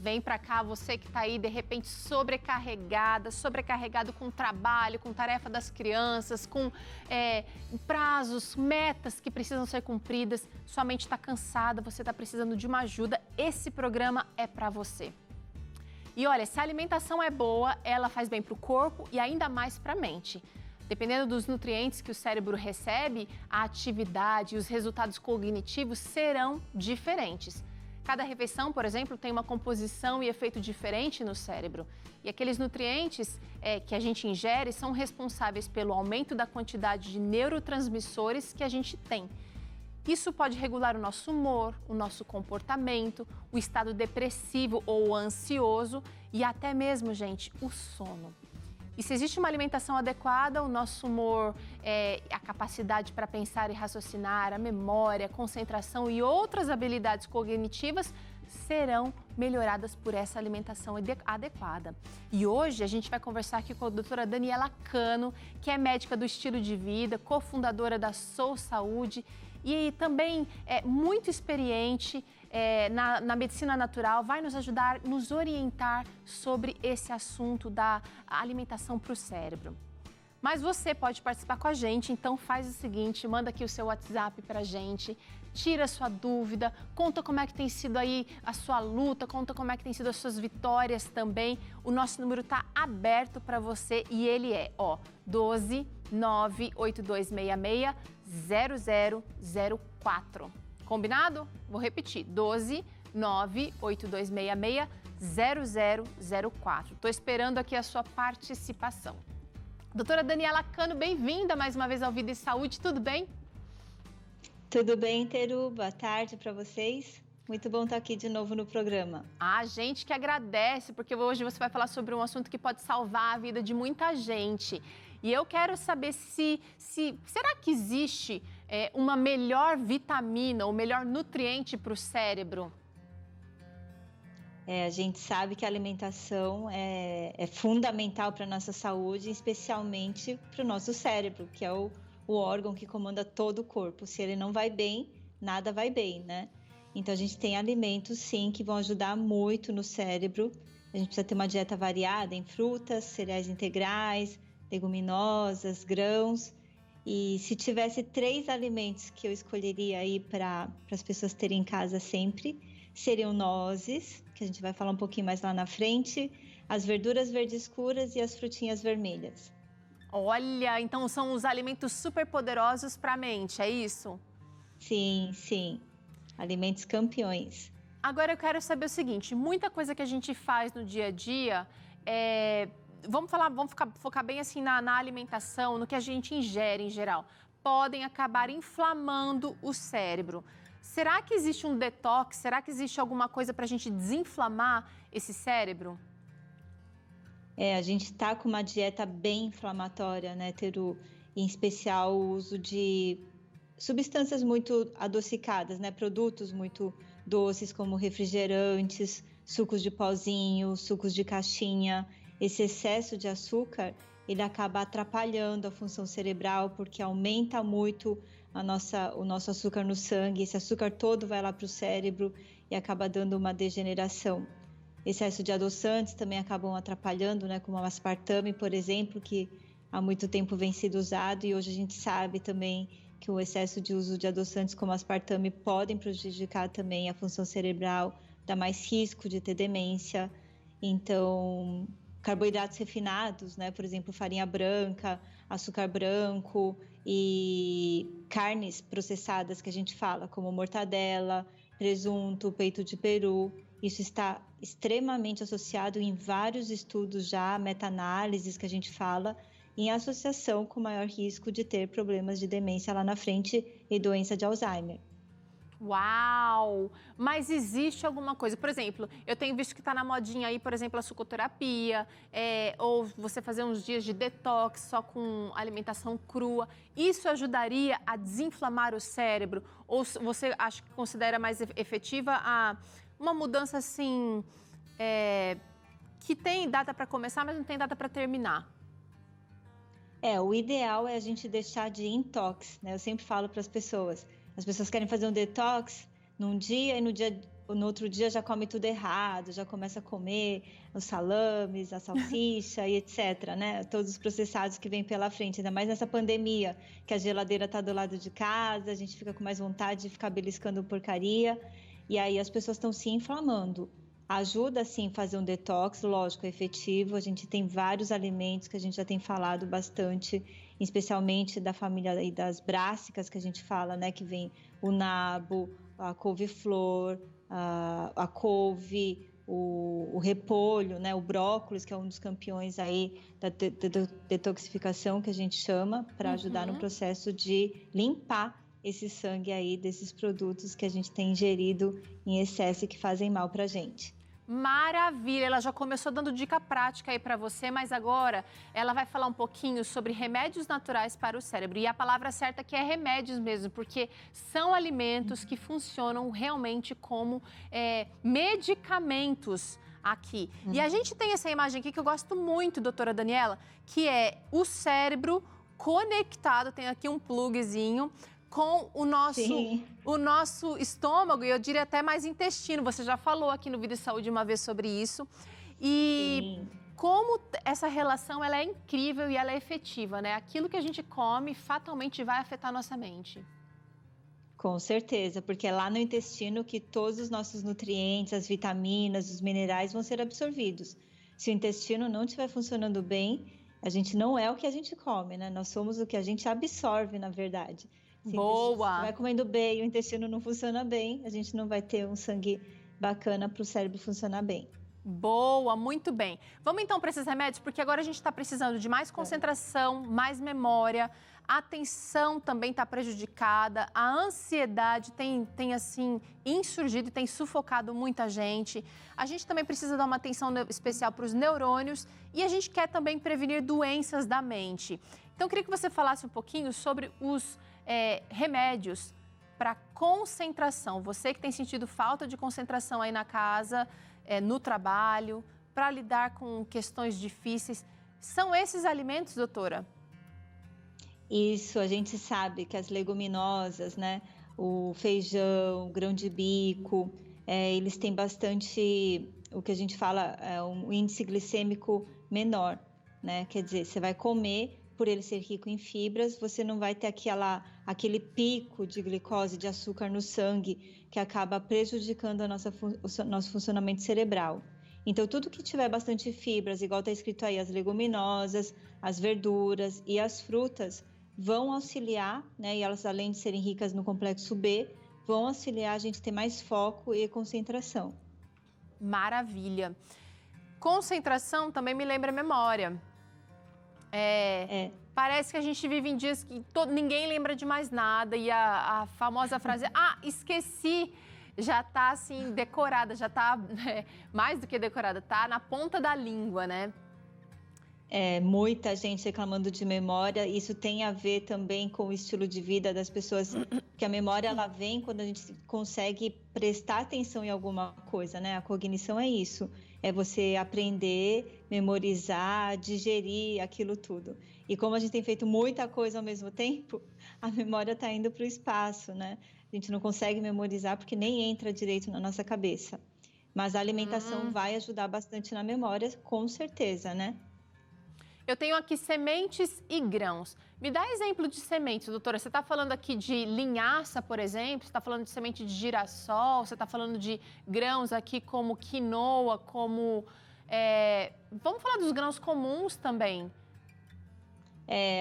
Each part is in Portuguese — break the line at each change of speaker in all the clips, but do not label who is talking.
Vem para cá, você que está aí, de repente, sobrecarregado com trabalho, com tarefa das crianças, com prazos, metas que precisam ser cumpridas. Sua mente está cansada, você está precisando de uma ajuda. Esse programa é para você. E olha, se a alimentação é boa, ela faz bem para o corpo e ainda mais para a mente. Dependendo dos nutrientes que o cérebro recebe, a atividade e os resultados cognitivos serão diferentes. Cada refeição, por exemplo, tem uma composição e efeito diferente no cérebro. E aqueles nutrientes que a gente ingere são responsáveis pelo aumento da quantidade de neurotransmissores que a gente tem. Isso pode regular o nosso humor, o nosso comportamento, o estado depressivo ou ansioso e até mesmo, gente, o sono. E se existe uma alimentação adequada, o nosso humor, a capacidade para pensar e raciocinar, a memória, a concentração e outras habilidades cognitivas serão melhoradas por essa alimentação adequada. E hoje a gente vai conversar aqui com a doutora Daniela Cano, que é médica do estilo de vida, cofundadora da Sou Saúde e também muito experiente na medicina natural, vai nos ajudar, nos orientar sobre esse assunto da alimentação para o cérebro. Mas você pode participar com a gente, então faz o seguinte, manda aqui o seu WhatsApp para a gente, tira a sua dúvida, conta como é que tem sido aí a sua luta, conta como é que tem sido as suas vitórias também. O nosso número está aberto para você e ele é 12 98266 0004. Combinado? Vou repetir, 12 98266 0004. Estou esperando aqui a sua participação. Doutora Daniela Cano, bem-vinda mais uma vez ao Vida e Saúde, tudo bem?
Tudo bem, Teru? Boa tarde para vocês. Muito bom estar aqui de novo no programa.
A gente que agradece, porque hoje você vai falar sobre um assunto que pode salvar a vida de muita gente. E eu quero saber será que existe uma melhor vitamina ou melhor nutriente para o cérebro?
A gente sabe que a alimentação é fundamental para a nossa saúde, especialmente para o nosso cérebro, que é o órgão que comanda todo o corpo. Se ele não vai bem, nada vai bem, né? Então, a gente tem alimentos, sim, que vão ajudar muito no cérebro. A gente precisa ter uma dieta variada em frutas, cereais integrais, leguminosas, grãos. E se tivesse 3 alimentos que eu escolheria aí para as pessoas terem em casa sempre, seriam nozes, que a gente vai falar um pouquinho mais lá na frente, as verduras verdes escuras e as frutinhas vermelhas.
Olha, então são os alimentos super poderosos para a mente, é isso?
Sim, sim. Alimentos campeões.
Agora eu quero saber o seguinte, muita coisa que a gente faz no dia a dia, vamos focar bem assim na alimentação, no que a gente ingere em geral, podem acabar inflamando o cérebro. Será que existe um detox? Será que existe alguma coisa para a gente desinflamar esse cérebro?
A gente está com uma dieta bem inflamatória, né, Teru? Em especial o uso de substâncias muito adocicadas, né? Produtos muito doces como refrigerantes, sucos de pozinho, sucos de caixinha. Esse excesso de açúcar, ele acaba atrapalhando a função cerebral porque aumenta muito o nosso açúcar no sangue. Esse açúcar todo vai lá para o cérebro e acaba dando uma degeneração. Excesso de adoçantes também acabam atrapalhando, né? Como o aspartame, por exemplo, que há muito tempo vem sido usado e hoje a gente sabe também que o excesso de uso de adoçantes como aspartame podem prejudicar também a função cerebral, dá mais risco de ter demência. Então, carboidratos refinados, né? Por exemplo, farinha branca, açúcar branco e carnes processadas que a gente fala, como mortadela, presunto, peito de peru. Isso está extremamente associado em vários estudos já, meta-análises que a gente fala, em associação com maior risco de ter problemas de demência lá na frente e doença de Alzheimer.
Uau! Mas existe alguma coisa, por exemplo, eu tenho visto que está na modinha aí, por exemplo, a sucoterapia, ou você fazer uns dias de detox só com alimentação crua. Isso ajudaria a desinflamar o cérebro? Ou você considera mais efetiva uma mudança assim, que tem data para começar, mas não tem data para terminar?
O ideal é a gente deixar de intox, né? Eu sempre falo para as pessoas querem fazer um detox num dia e no dia no outro dia já come tudo errado, já começa a comer os salames, a salsicha e etc, né? Todos os processados que vêm pela frente, ainda mais nessa pandemia, que a geladeira tá do lado de casa, a gente fica com mais vontade de ficar beliscando porcaria, e aí as pessoas estão se inflamando. Ajuda, sim, fazer um detox, lógico, efetivo. A gente tem vários alimentos que a gente já tem falado bastante, especialmente da família e das brássicas que a gente fala, né? Que vem o nabo, a couve-flor, a couve, o repolho, né? O brócolis, que é um dos campeões aí da detoxificação, que a gente chama, para ajudar no processo de limpar esse sangue aí desses produtos que a gente tem ingerido em excesso e que fazem mal pra gente.
Maravilha, ela já começou dando dica prática aí para você, mas agora ela vai falar um pouquinho sobre remédios naturais para o cérebro. E a palavra certa aqui é remédios mesmo, porque são alimentos que funcionam realmente como medicamentos aqui. E a gente tem essa imagem aqui que eu gosto muito, doutora Daniela, que é o cérebro conectado, tem aqui um plugzinho, com o nosso estômago, e eu diria até mais intestino. Você já falou aqui no Vida e Saúde uma vez sobre isso. E como essa relação ela é incrível e ela é efetiva, né? Aquilo que a gente come fatalmente vai afetar a nossa mente.
Com certeza, porque é lá no intestino que todos os nossos nutrientes, as vitaminas, os minerais vão ser absorvidos. Se o intestino não estiver funcionando bem, a gente não é o que a gente come, né? Nós somos o que a gente absorve, na verdade.
Boa!
Se vai comendo bem, o intestino não funciona bem, a gente não vai ter um sangue bacana para o cérebro funcionar bem.
Boa, muito bem. Vamos então para esses remédios, porque agora a gente está precisando de mais concentração, mais memória, a atenção também está prejudicada, a ansiedade tem assim, insurgido e tem sufocado muita gente. A gente também precisa dar uma atenção especial para os neurônios e a gente quer também prevenir doenças da mente. Então, eu queria que você falasse um pouquinho sobre os remédios para concentração. Você que tem sentido falta de concentração aí na casa, no trabalho, para lidar com questões difíceis. São esses alimentos, doutora?
Isso, a gente sabe que as leguminosas, né? O feijão, o grão de bico, eles têm bastante, o que a gente fala, um índice glicêmico menor, né? Quer dizer, você vai comer, por ele ser rico em fibras, você não vai ter aquele pico de glicose, de açúcar no sangue, que acaba prejudicando o nosso funcionamento cerebral. Então, tudo que tiver bastante fibras, igual está escrito aí, as leguminosas, as verduras e as frutas, vão auxiliar, né? E elas, além de serem ricas no complexo B, vão auxiliar a gente a ter mais foco e concentração.
Maravilha. Concentração também me lembra memória. Parece que a gente vive em dias que ninguém lembra de mais nada e a famosa frase, esqueci, já está assim decorada, já está mais do que decorada, está na ponta da língua, né?
Muita gente reclamando de memória, isso tem a ver também com o estilo de vida das pessoas, porque a memória ela vem quando a gente consegue prestar atenção em alguma coisa, né? A cognição é isso, é você aprender, memorizar, digerir aquilo tudo. E como a gente tem feito muita coisa ao mesmo tempo, a memória está indo para o espaço, né? A gente não consegue memorizar porque nem entra direito na nossa cabeça. Mas a alimentação vai ajudar bastante na memória, com certeza, né?
Eu tenho aqui sementes e grãos. Me dá exemplo de sementes, doutora. Você está falando aqui de linhaça, por exemplo, você está falando de semente de girassol, você está falando de grãos aqui como quinoa, como... Vamos falar dos grãos comuns também.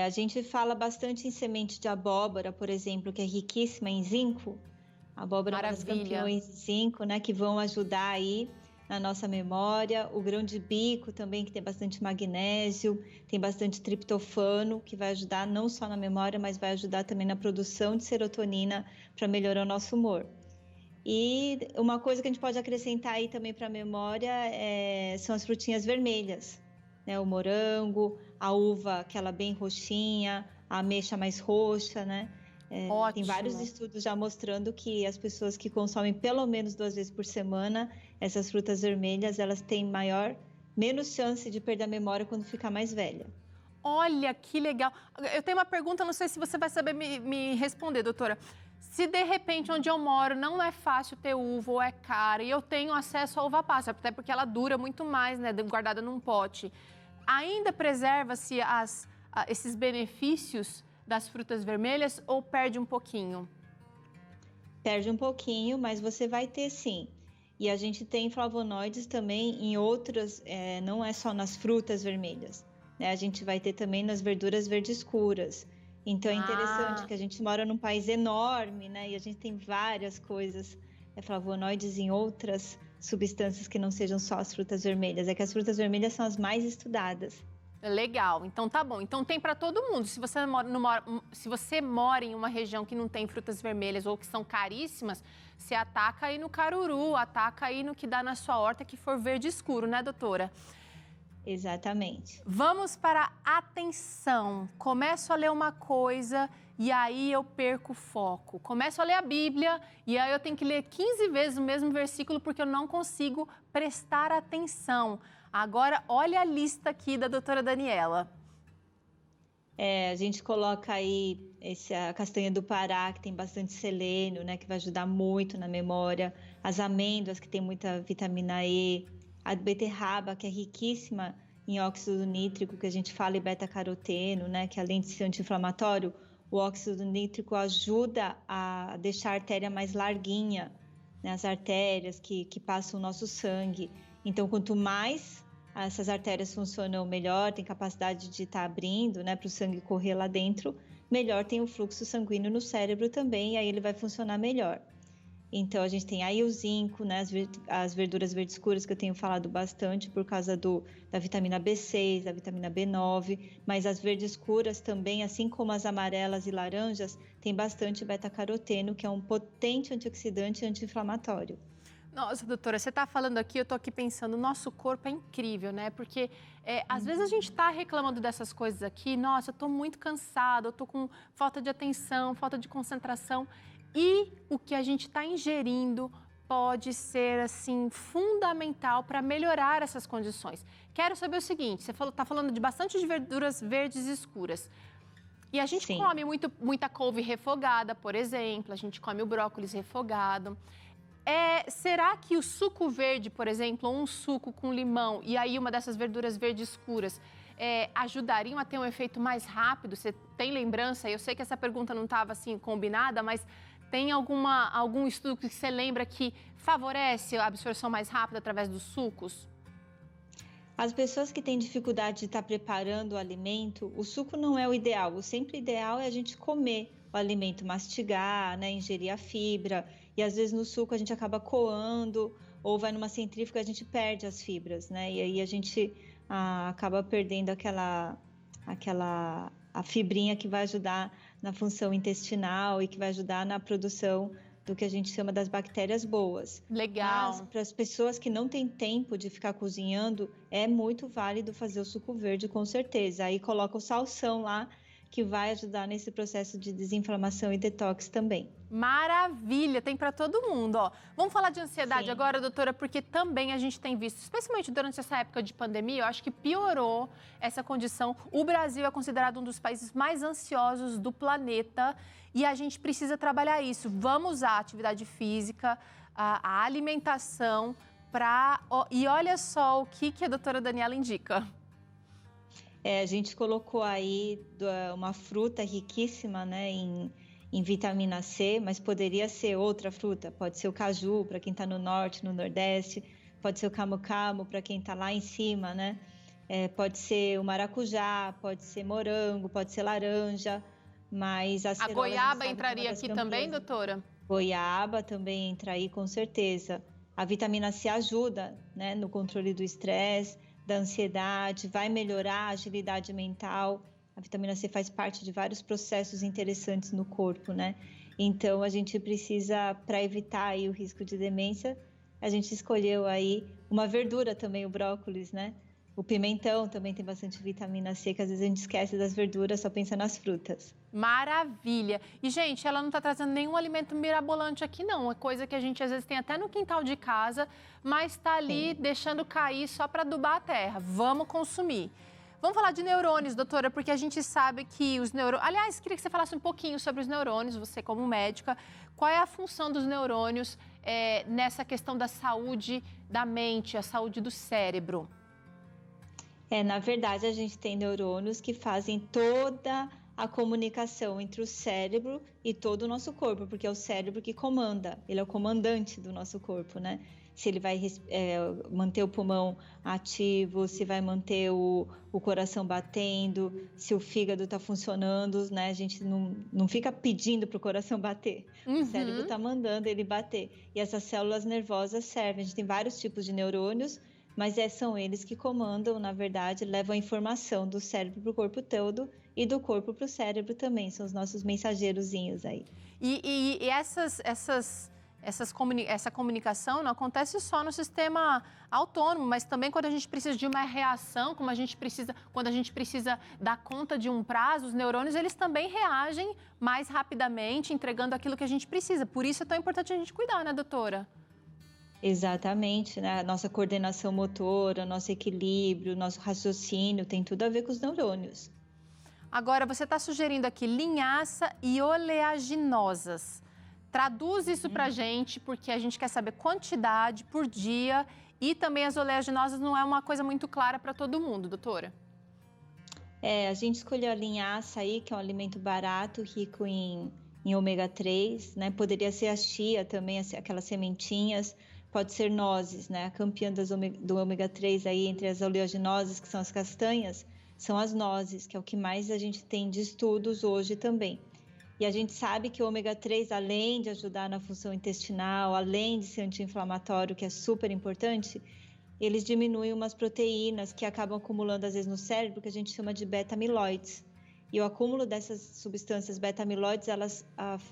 A gente fala bastante em semente de abóbora, por exemplo, que é riquíssima em zinco. A abóbora é uma das campeões de zinco, né, que vão ajudar aí na nossa memória. O grão de bico também, que tem bastante magnésio, tem bastante triptofano, que vai ajudar não só na memória, mas vai ajudar também na produção de serotonina para melhorar o nosso humor. E uma coisa que a gente pode acrescentar aí também para a memória são as frutinhas vermelhas, né? O morango, a uva, aquela bem roxinha, a ameixa mais roxa, né? Tem vários estudos já mostrando que as pessoas que consomem pelo menos 2 vezes por semana essas frutas vermelhas, elas têm menos chance de perder a memória quando ficar mais velha.
Olha, que legal. Eu tenho uma pergunta, não sei se você vai saber me responder, doutora. Se de repente onde eu moro não é fácil ter uva ou é cara e eu tenho acesso à uva passa, até porque ela dura muito mais, né, guardada num pote, ainda preserva-se esses benefícios das frutas vermelhas ou perde um pouquinho?
Perde um pouquinho, mas você vai ter sim. E a gente tem flavonoides também em outras, não é só nas frutas vermelhas, né? A gente vai ter também nas verduras verdes escuras. Então é interessante que a gente mora num país enorme, né? E a gente tem várias coisas, flavonoides em outras substâncias que não sejam só as frutas vermelhas. É que as frutas vermelhas são as mais estudadas.
Legal, então tá bom. Então tem para todo mundo. Se você mora em uma região que não tem frutas vermelhas ou que são caríssimas, você ataca aí no caruru, ataca aí no que dá na sua horta que for verde escuro, né, doutora?
Exatamente.
Vamos para a atenção. Começo a ler uma coisa e aí eu perco o foco. Começo a ler a Bíblia e aí eu tenho que ler 15 vezes o mesmo versículo porque eu não consigo prestar atenção. Agora, olha a lista aqui da doutora Daniela.
A gente coloca aí a castanha do Pará, que tem bastante selênio, né, que vai ajudar muito na memória. As amêndoas, que tem muita vitamina E. A beterraba, que é riquíssima em óxido nítrico, que a gente fala, e beta-caroteno, né, que além de ser anti-inflamatório, o óxido nítrico ajuda a deixar a artéria mais larguinha, né, as artérias que passam o nosso sangue. Então, quanto mais essas artérias funcionam melhor, tem capacidade de estar abrindo, né, para o sangue correr lá dentro, melhor tem o fluxo sanguíneo no cérebro também, e aí ele vai funcionar melhor. Então, a gente tem aí o zinco, né, as verduras verdes escuras, que eu tenho falado bastante por causa da vitamina B6, da vitamina B9, mas as verdes escuras também, assim como as amarelas e laranjas, tem bastante beta-caroteno, que é um potente antioxidante e anti-inflamatório.
Nossa, doutora, você está falando aqui, eu estou aqui pensando, nosso corpo é incrível, né? Porque às vezes a gente está reclamando dessas coisas aqui, nossa, eu estou muito cansada, eu estou com falta de atenção, falta de concentração. E o que a gente está ingerindo pode ser, assim, fundamental para melhorar essas condições. Quero saber o seguinte, você está falando de bastante de verduras verdes escuras. E a gente come muita couve refogada, por exemplo, a gente come o brócolis refogado. Será que o suco verde, por exemplo, ou um suco com limão e aí uma dessas verduras verdes escuras ajudariam a ter um efeito mais rápido? Você tem lembrança? Eu sei que essa pergunta não estava assim combinada, mas tem algum estudo que você lembra que favorece a absorção mais rápida através dos sucos?
As pessoas que têm dificuldade de estar preparando o alimento, o suco não é o ideal. O sempre ideal é a gente comer o alimento, mastigar, né, ingerir a fibra. E às vezes no suco a gente acaba coando ou vai numa centrífuga a gente perde as fibras, né? E aí a gente acaba perdendo a fibrinha que vai ajudar na função intestinal e que vai ajudar na produção do que a gente chama das bactérias boas.
Legal.
Mas para as pessoas que não têm tempo de ficar cozinhando, é muito válido fazer o suco verde, com certeza. Aí coloca o salsão lá, que vai ajudar nesse processo de desinflamação e detox também.
Maravilha, tem para todo mundo, ó. Vamos falar de ansiedade agora, doutora, porque também a gente tem visto, especialmente durante essa época de pandemia, eu acho que piorou essa condição. O Brasil é considerado um dos países mais ansiosos do planeta e a gente precisa trabalhar isso. Vamos usar a atividade física, a alimentação E olha só o que a doutora Daniela indica.
A gente colocou aí uma fruta riquíssima, né, em vitamina C, mas poderia ser outra fruta. Pode ser o caju, para quem está no norte, no nordeste. Pode ser o camu-camu, para quem está lá em cima, né? Pode ser o maracujá, pode ser morango, pode ser laranja. Mas a
goiaba entraria aqui também, doutora?
Goiaba também entra aí, com certeza. A vitamina C ajuda, né, no controle do estresse, da ansiedade, vai melhorar a agilidade mental. A vitamina C faz parte de vários processos interessantes no corpo, né? Então, a gente precisa, para evitar aí o risco de demência, a gente escolheu aí uma verdura também, o brócolis, né? O pimentão também tem bastante vitamina C, que às vezes a gente esquece das verduras, só pensa nas frutas.
Maravilha! E, gente, ela não está trazendo nenhum alimento mirabolante aqui, não. É coisa que a gente, às vezes, tem até no quintal de casa, mas está ali deixando cair só para adubar a terra. Vamos consumir. Vamos falar de neurônios, doutora, porque a gente sabe que os neurônios... Aliás, queria que você falasse um pouquinho sobre os neurônios, você como médica. Qual é a função dos neurônios nessa questão da saúde da mente, a saúde do cérebro?
Na verdade, a gente tem neurônios que fazem toda a comunicação entre o cérebro e todo o nosso corpo, porque é o cérebro que comanda, ele é o comandante do nosso corpo, né? Se ele vai manter o pulmão ativo, se vai manter o coração batendo, se o fígado está funcionando, né? A gente não fica pedindo para o coração bater. O cérebro está mandando ele bater. E essas células nervosas servem. A gente tem vários tipos de neurônios, mas são eles que comandam, na verdade, levam a informação do cérebro para o corpo todo e do corpo para o cérebro também. São os nossos mensageirozinhos aí.
E essa comunicação não acontece só no sistema autônomo, mas também quando a gente precisa de uma reação, quando a gente precisa dar conta de um prazo, os neurônios eles também reagem mais rapidamente, entregando aquilo que a gente precisa. Por isso é tão importante a gente cuidar, né, doutora?
Exatamente, né? A nossa coordenação motora, nosso equilíbrio, nosso raciocínio, tem tudo a ver com os neurônios.
Agora, você está sugerindo aqui linhaça e oleaginosas. Traduz isso para a gente, porque a gente quer saber quantidade por dia e também as oleaginosas não é uma coisa muito clara para todo mundo, doutora.
A gente escolheu a linhaça aí, que é um alimento barato, rico em ômega 3, né? Poderia ser a chia também, aquelas sementinhas, pode ser nozes, né? A campeã do ômega 3 aí, entre as oleaginosas, que são as castanhas, são as nozes, que é o que mais a gente tem de estudos hoje também. E a gente sabe que o ômega 3, além de ajudar na função intestinal, além de ser anti-inflamatório, que é super importante, eles diminuem umas proteínas que acabam acumulando às vezes no cérebro, que a gente chama de beta-amiloides. E o acúmulo dessas substâncias beta-amiloides, elas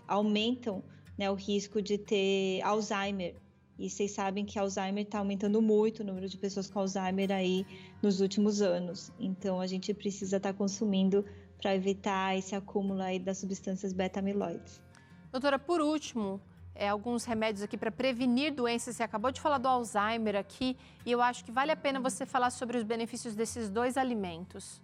aumentam, né, o risco de ter Alzheimer. E vocês sabem que Alzheimer está aumentando muito o número de pessoas com Alzheimer aí nos últimos anos. Então, a gente precisa estar consumindo para evitar esse acúmulo aí das substâncias beta-amiloides.
Doutora, por último, alguns remédios aqui para prevenir doenças. Você acabou de falar do Alzheimer aqui e eu acho que vale a pena você falar sobre os benefícios desses dois alimentos.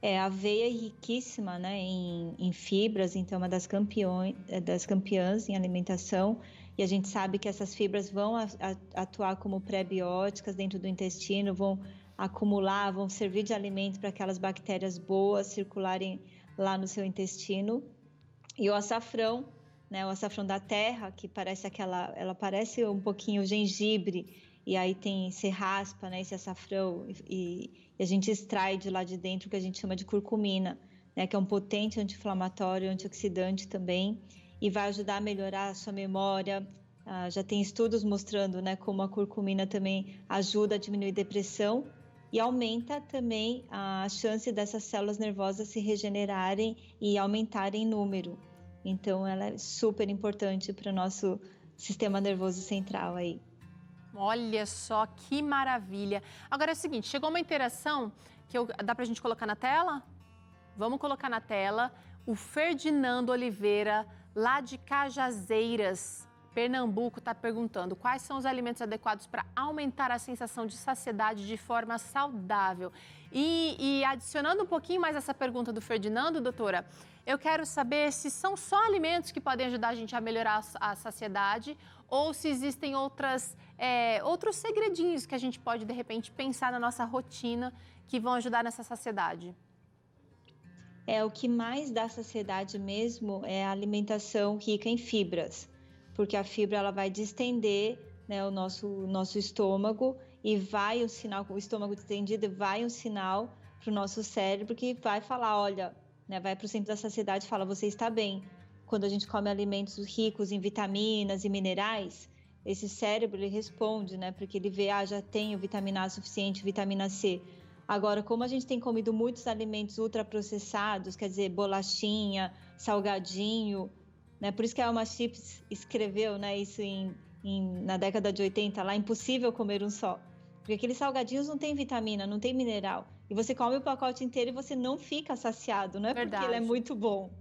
A aveia é riquíssima, né, em fibras, então é uma das campeãs em alimentação. E a gente sabe que essas fibras vão atuar como pré-bióticas dentro do intestino, vão acumular, vão servir de alimento para aquelas bactérias boas circularem lá no seu intestino. E o açafrão, né, o açafrão da terra, que ela parece um pouquinho gengibre, e aí você raspa, né, esse açafrão e a gente extrai de lá de dentro o que a gente chama de curcumina, né, que é um potente anti-inflamatório, antioxidante também, e vai ajudar a melhorar a sua memória. Já tem estudos mostrando, né, como a curcumina também ajuda a diminuir depressão e aumenta também a chance dessas células nervosas se regenerarem e aumentarem em número. Então, ela é super importante para o nosso sistema nervoso central aí.
Olha só que maravilha. Agora é o seguinte, chegou uma interação que dá para a gente colocar na tela? Vamos colocar na tela. O Ferdinando Oliveira, lá de Cajazeiras, Pernambuco, está perguntando quais são os alimentos adequados para aumentar a sensação de saciedade de forma saudável. E adicionando um pouquinho mais essa pergunta do Ferdinando, doutora, eu quero saber se são só alimentos que podem ajudar a gente a melhorar a saciedade ou se existem outros segredinhos que a gente pode, de repente, pensar na nossa rotina que vão ajudar nessa saciedade.
O que mais dá saciedade mesmo é a alimentação rica em fibras, porque a fibra ela vai distender, né, o nosso estômago e vai o sinal, o estômago distendido vai um sinal para o nosso cérebro que vai falar, olha, né, vai para o centro da saciedade e fala, você está bem. Quando a gente come alimentos ricos em vitaminas e minerais, esse cérebro ele responde, né, porque ele vê, já tenho vitamina A suficiente, vitamina C. Agora, como a gente tem comido muitos alimentos ultraprocessados, quer dizer, bolachinha, salgadinho, né? Por isso que a Alma Chips escreveu, né, isso na década de 80, lá, impossível comer um só. Porque aqueles salgadinhos não tem vitamina, não tem mineral. E você come o pacote inteiro e você não fica saciado, não é
Verdade.
Porque ele é muito bom.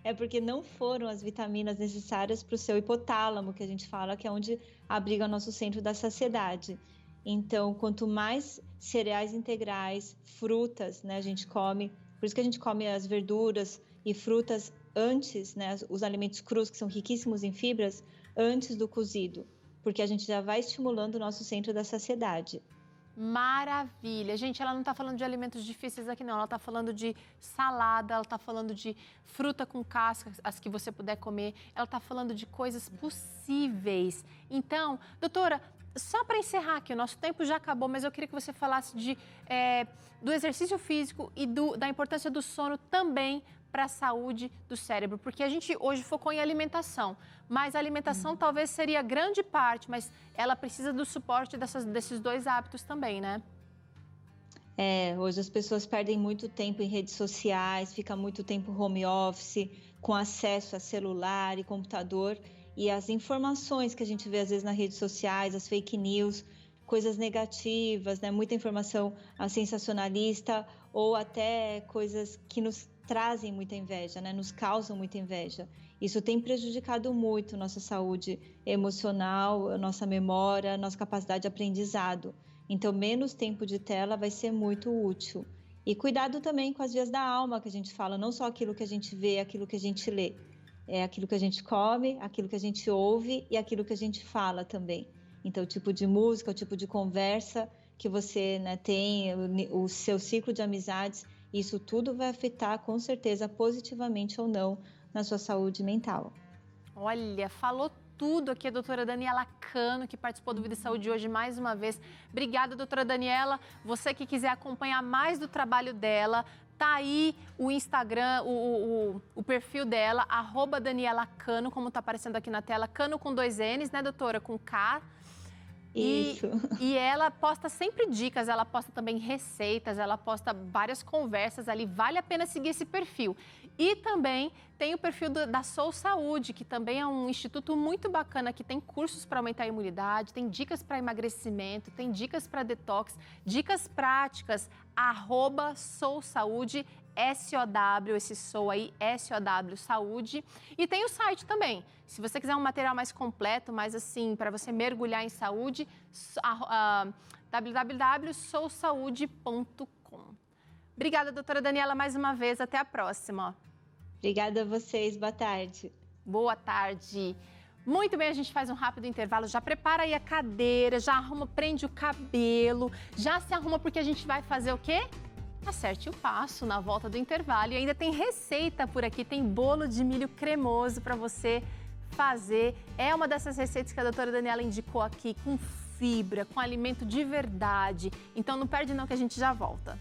É porque não foram as vitaminas necessárias para o seu hipotálamo, que a gente fala que é onde abriga o nosso centro da saciedade. Então, quanto mais cereais integrais, frutas, né, a gente come, por isso que a gente come as verduras e frutas antes, né, os alimentos crus, que são riquíssimos em fibras, antes do cozido, porque a gente já vai estimulando o nosso centro da saciedade.
Maravilha. Gente, ela não está falando de alimentos difíceis aqui, não. Ela está falando de salada, ela está falando de fruta com casca, as que você puder comer. Ela está falando de coisas possíveis. Então, doutora, só para encerrar aqui, o nosso tempo já acabou, mas eu queria que você falasse do exercício físico e da importância do sono também para a saúde do cérebro, porque a gente hoje focou em alimentação, mas a alimentação talvez seria grande parte, mas ela precisa do suporte desses dois hábitos também, né?
Hoje as pessoas perdem muito tempo em redes sociais, fica muito tempo home office, com acesso a celular e computador, e as informações que a gente vê às vezes nas redes sociais, as fake news, coisas negativas, né? Muita informação sensacionalista ou até coisas que nos trazem muita inveja, né? Nos causam muita inveja. Isso tem prejudicado muito nossa saúde emocional, nossa memória, nossa capacidade de aprendizado. Então, menos tempo de tela vai ser muito útil. E cuidado também com as vias da alma que a gente fala, não só aquilo que a gente vê, aquilo que a gente lê. É aquilo que a gente come, aquilo que a gente ouve e aquilo que a gente fala também. Então, o tipo de música, o tipo de conversa que você, né, tem, o seu ciclo de amizades, isso tudo vai afetar, com certeza, positivamente ou não, na sua saúde mental.
Olha, falou tudo aqui a doutora Daniela Cano, que participou do Vida e Saúde hoje mais uma vez. Obrigada, doutora Daniela. Você que quiser acompanhar mais do trabalho dela, tá aí o Instagram, o perfil dela, @Daniela Cano, como tá aparecendo aqui na tela. Cano com 2 N's, né, doutora? Com K.
Isso.
E ela posta sempre dicas, ela posta também receitas, ela posta várias conversas ali, vale a pena seguir esse perfil. E também tem o perfil da Sou Saúde, que também é um instituto muito bacana, que tem cursos para aumentar a imunidade, tem dicas para emagrecimento, tem dicas para detox, dicas práticas, @Sou Saúde, SOW, esse sou aí, SOW Saúde. E tem o site também. Se você quiser um material mais completo, mais assim, para você mergulhar em saúde, www.sousaude.com. Obrigada, doutora Daniela, mais uma vez. Até a próxima.
Obrigada a vocês. Boa tarde.
Boa tarde. Muito bem, a gente faz um rápido intervalo. Já prepara aí a cadeira, já arruma, prende o cabelo, já se arruma porque a gente vai fazer o quê? Acerte o passo na volta do intervalo. E ainda tem receita por aqui, tem bolo de milho cremoso para você fazer. É uma dessas receitas que a doutora Daniela indicou aqui, com fibra, com alimento de verdade. Então não perde não que a gente já volta.